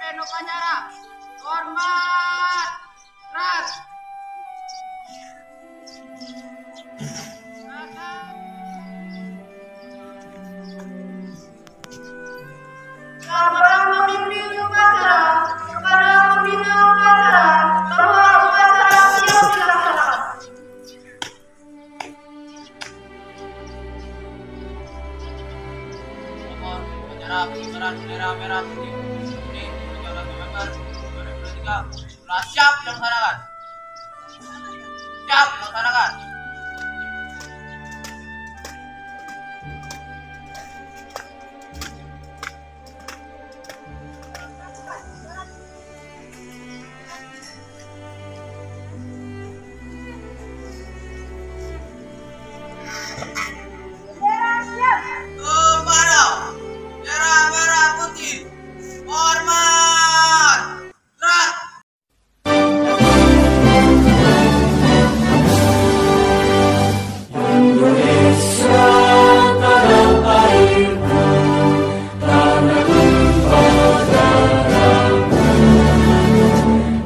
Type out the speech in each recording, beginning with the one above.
Pemimpin upacara, hormat, keras. Kepada pemimpin upacara, kepada pembina upacara, bahwa upacara siap dilaksanakan. Mohon upacara pengibaran bendera merah putih ini 17 November 2023 telah siap dilaksanakan. Siap dilaksanakan. Kepada bendera merah putih, hormat, keras. Indonesia tanah airku, tanah tumpah darahku.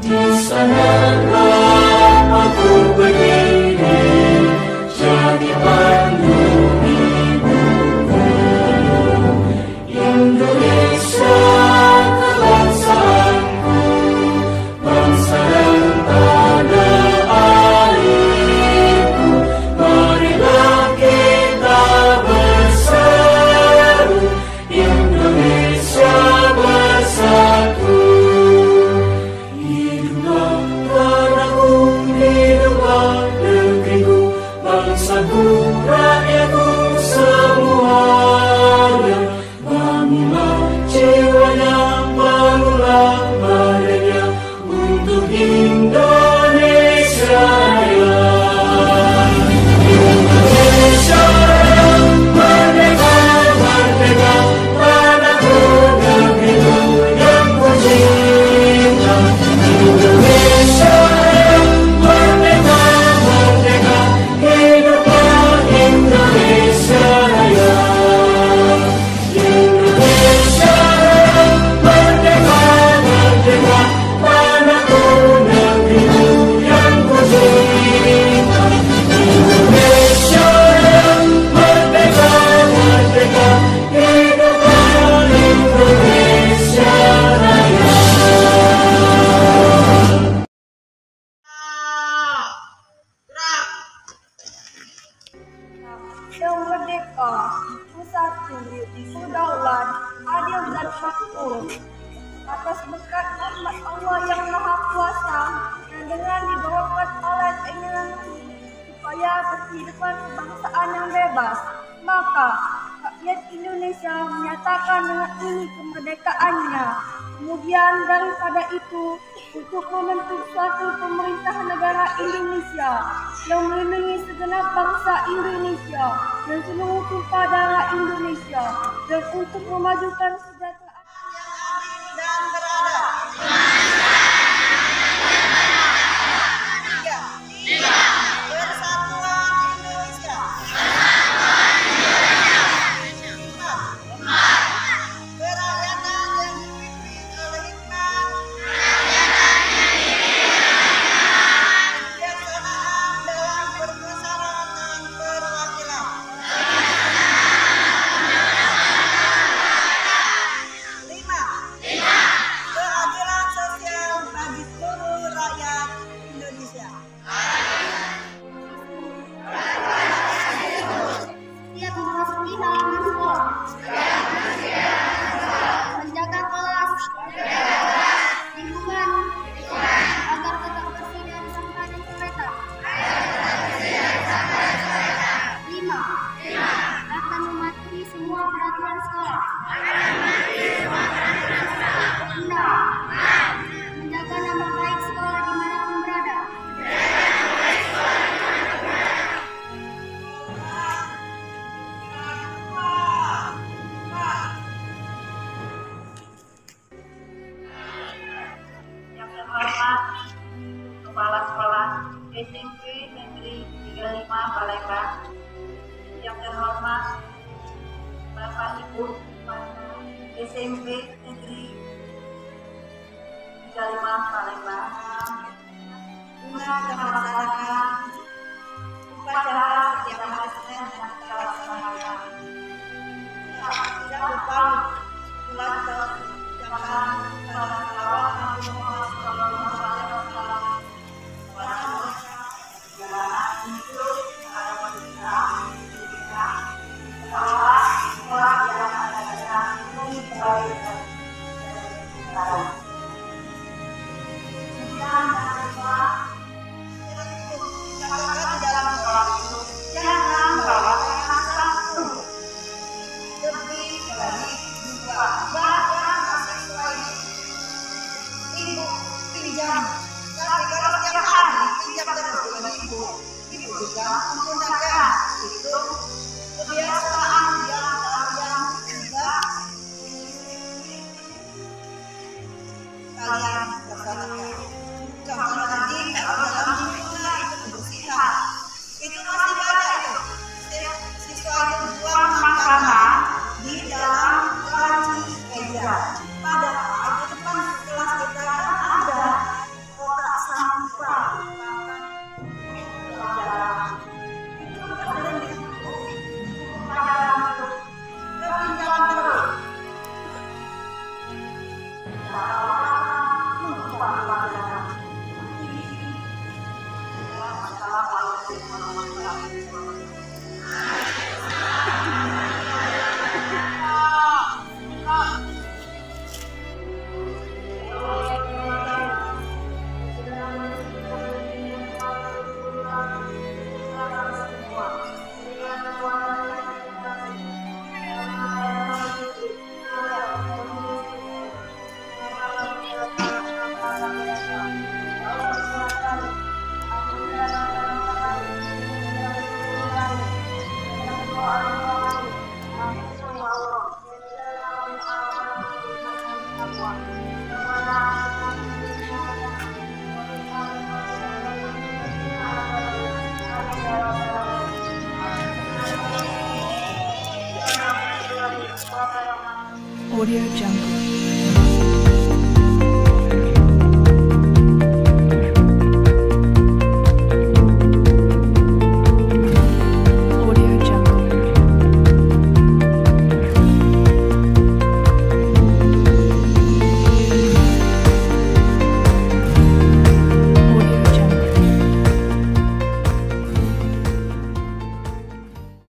Di sanalah aku berdiri, jadi pandu hidupku. Indonesia kebangsaanku, bangsa dan tanah airku. Marilah kita bersatu, Indonesia bersatu. Hiduplah tanahku, hiduplah negeriku, bangsaku, rakyatku semuanya. Bangunlah jiwanya, bangunlah badannya untuk Indonesia Raya. Indonesia Raya, merdeka, merdeka, tanahku, negeriku yang ku cinta. Indonesia Raya, merdeka, merdeka, hiduplah Indonesia Raya. Indonesia Raya, merdeka, merdeka, tanahku, negeriku yang ku cinta. Indonesia Raya, merdeka, merdeka, hiduplah Indonesia Raya. Yang merdeka, bersatu, berdaulat, adil dan makmur. Atas berkat rahmat Allah yang Maha Kuasa dan dengan dibawakan oleh keinginan supaya berkehidupan kebangsaan yang bebas, maka rakyat Indonesia menyatakan dengan ini kemerdekaannya. Kemudian daripada itu, untuk membentuk suatu pemerintah negara Indonesia yang melindungi segenap bangsa Indonesia dan seluruh tumpah darah Indonesia, dan untuk memajukan kesejahteraan dan beradab. Tiga. Persatuan Indonesia. Empat. Kerakyatan yang dipimpin oleh hikmat. Kebijaksanaan dalam permusyawaratan perwakilan. 5. Keadilan sosial bagi seluruh rakyat Indonesia. Setiap memasuki halaman sekolah, menjaga kelas, lingkungan, agar tetap bersih dari sampah dan kereta. 5. Akan mematuhi semua peraturan sekolah. 6. Menjaga nama baik sekolah dimanapun berada. Yang terhormat Kepala Sekolah SMP Negeri 35 Palembang, yang terhormat Bapak Ibu Kepala SMP Negeri kalimat Palembang guna kita melaksanakan upacara setiap hari Senin yang kita laksanakan. Tidak lupa bulan mengucapkan salawat Nabi Muhammad Sallallahu Alaihi Wasallam kepada mereka perjalanan hidup pada kita bahwa orang yang ada dalam lebih baik dari kita. Kemudian jangan lupa katakan di dalam sholat itu jangan bawa satu lebih dari dua, bahkan sesuai ibu pinjam. Tapi kalau setiap hari pinjam terus dengan ibu juga menggunakan itu kebiasaan yang tidak kalian laksanakan. Contoh tadi kalau dalam hubungan itu kebersihan itu masih banyak itu siswa itu buang makanan di dalam laci meja. Padahal di depan kelas kita kan ada kotak sampah pelajaran. Itu sering disebut pelajaran itu kepinjaman terus. Audio Jungle.